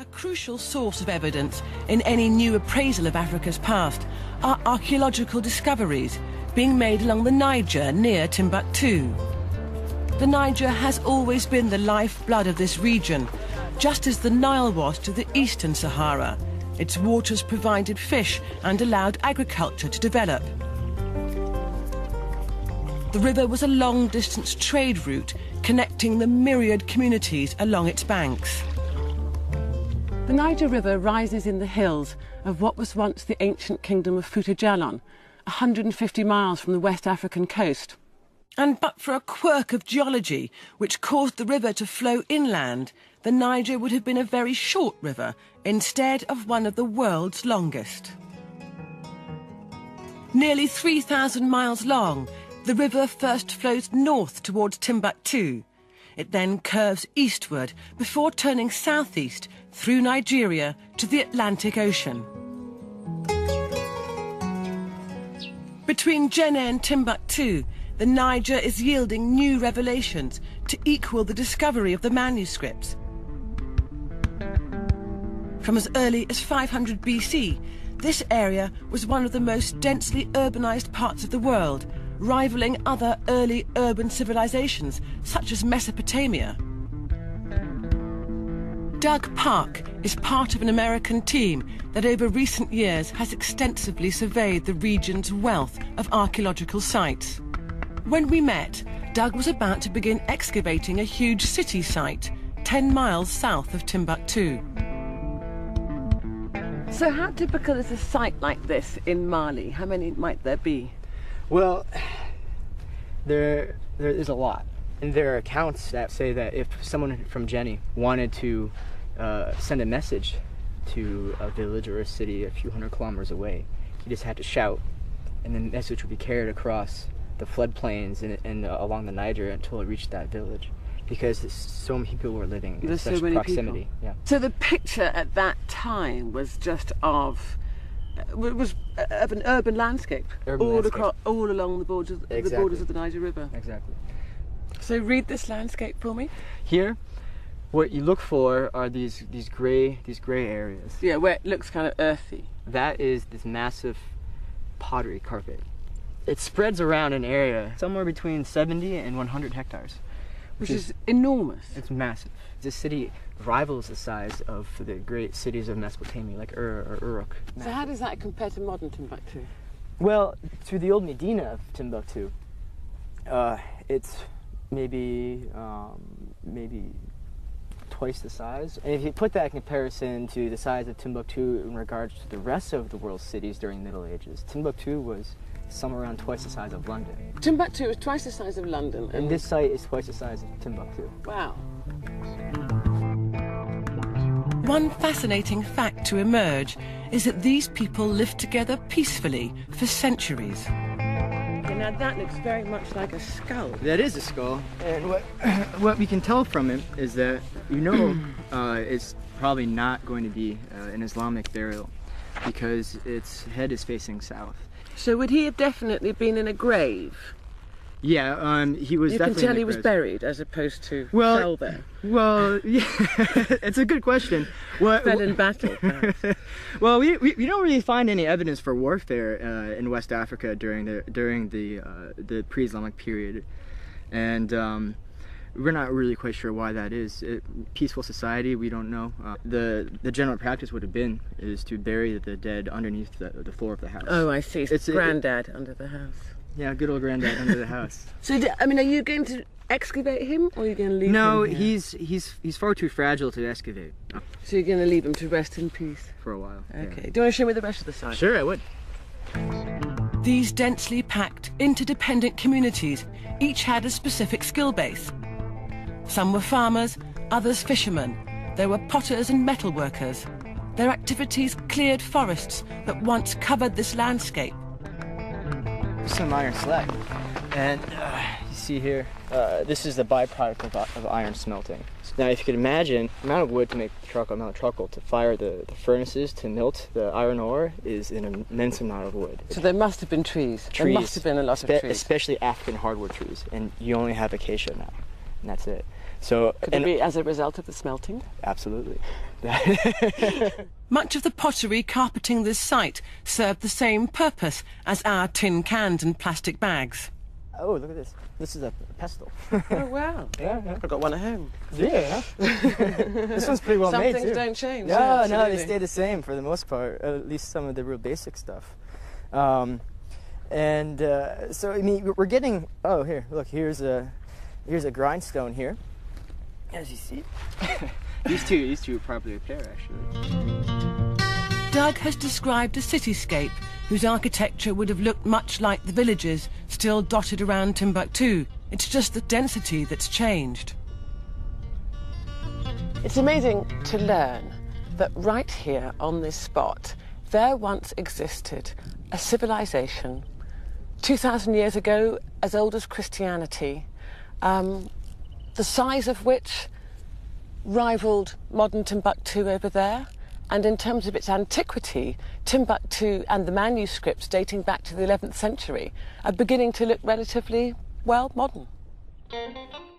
A crucial source of evidence in any new appraisal of Africa's past are archaeological discoveries being made along the Niger near Timbuktu. The Niger has always been the lifeblood of this region, just as the Nile was to the eastern Sahara. Its waters provided fish and allowed agriculture to develop. The river was a long-distance trade route connecting the myriad communities along its banks. The Niger River rises in the hills of what was once the ancient kingdom of Fouta-Djallon, 150 miles from the West African coast. And but for a quirk of geology which caused the river to flow inland, the Niger would have been a very short river instead of one of the world's longest. Nearly 3,000 miles long, the river first flows north towards Timbuktu. It then curves eastward before turning southeast through Nigeria to the Atlantic Ocean. Between Djenné and Timbuktu, the Niger is yielding new revelations to equal the discovery of the manuscripts. From as early as 500 BC, this area was one of the most densely urbanized parts of the world, rivaling other early urban civilizations, such as Mesopotamia. Doug Park is part of an American team that over recent years has extensively surveyed the region's wealth of archaeological sites. When we met, Doug was about to begin excavating a huge city site 10 miles south of Timbuktu. So how typical is a site like this in Mali? How many might there be? Well, there is a lot. And there are accounts that say that if someone from Djenné wanted to send a message to a village or a city a few hundred kilometers away, he just had to shout, and the message would be carried across the floodplains and along the Niger until it reached that village, because so many people were living in such proximity. Yeah. So the picture at that time was just of an urban landscape, all along the borders, exactly. The borders of the Niger River. Exactly. So read this landscape for me. Here, what you look for are these gray areas. Yeah, where it looks kind of earthy. That is this massive pottery carpet. It spreads around an area somewhere between 70 and 100 hectares. Which is enormous. It's massive. This city rivals the size of the great cities of Mesopotamia, like Ur or Uruk. So how does that compare to modern Timbuktu? Well, to the old Medina of Timbuktu, it's maybe twice the size. And if you put that in comparison to the size of Timbuktu in regards to the rest of the world's cities during the Middle Ages, Timbuktu was somewhere around twice the size of London. Timbuktu is twice the size of London. And this site is twice the size of Timbuktu. Wow. One fascinating fact to emerge is that these people lived together peacefully for centuries. Now that looks very much like a skull. That is a skull. And what we can tell from it is that, it's probably not going to be an Islamic burial, because its head is facing south. So would he have definitely been in a grave? Yeah, he was. You definitely can tell he was buried as opposed to fell there. Well, yeah, it's a good question. Fell in battle. Well, we don't really find any evidence for warfare in West Africa during the pre-Islamic period, and we're not really quite sure why that is. Peaceful society, we don't know. The general practice would have been is to bury the dead underneath the floor of the house. Oh, I see. It's granddad under the house. Yeah, good old granddad under the house. So, are you going to excavate him, or are you going to leave him? No, here? he's far too fragile to excavate. So you're going to leave him to rest in peace? For a while. Okay. Yeah. Do you want to show me the rest of the site? Sure, I would. These densely packed, interdependent communities each had a specific skill base. Some were farmers, others fishermen. There were potters and metal workers. Their activities cleared forests that once covered this landscape. Some iron slag, and you see here, this is the byproduct of iron smelting. So now, if you could imagine, the amount of wood to make charcoal, amount of charcoal to fire the furnaces to melt the iron ore is an immense amount of wood. So there must have been trees. There must have been a lot of trees. Especially African hardwood trees, and you only have acacia now, and that's it. So, Could it be as a result of the smelting? absolutely. Much of the pottery carpeting this site served the same purpose as our tin cans and plastic bags. Oh, look at this. This is a pestle. Oh, wow. Yeah. I've got one at home. Yeah. This one's pretty well Some made, things too. don't change. No, yeah, no, they absolutely. stay the same for the most part, at least some of the real basic stuff. So, I mean, we're getting... Oh, here, look, here's a grindstone here, as you see. These two are probably a pair, actually. Doug has described a cityscape whose architecture would have looked much like the villages still dotted around Timbuktu. It's just the density that's changed. It's amazing to learn that right here on this spot, there once existed a civilization 2,000 years ago, as old as Christianity, the size of which rivaled modern Timbuktu over there. And in terms of its antiquity, Timbuktu and the manuscripts dating back to the 11th century are beginning to look relatively, well, modern.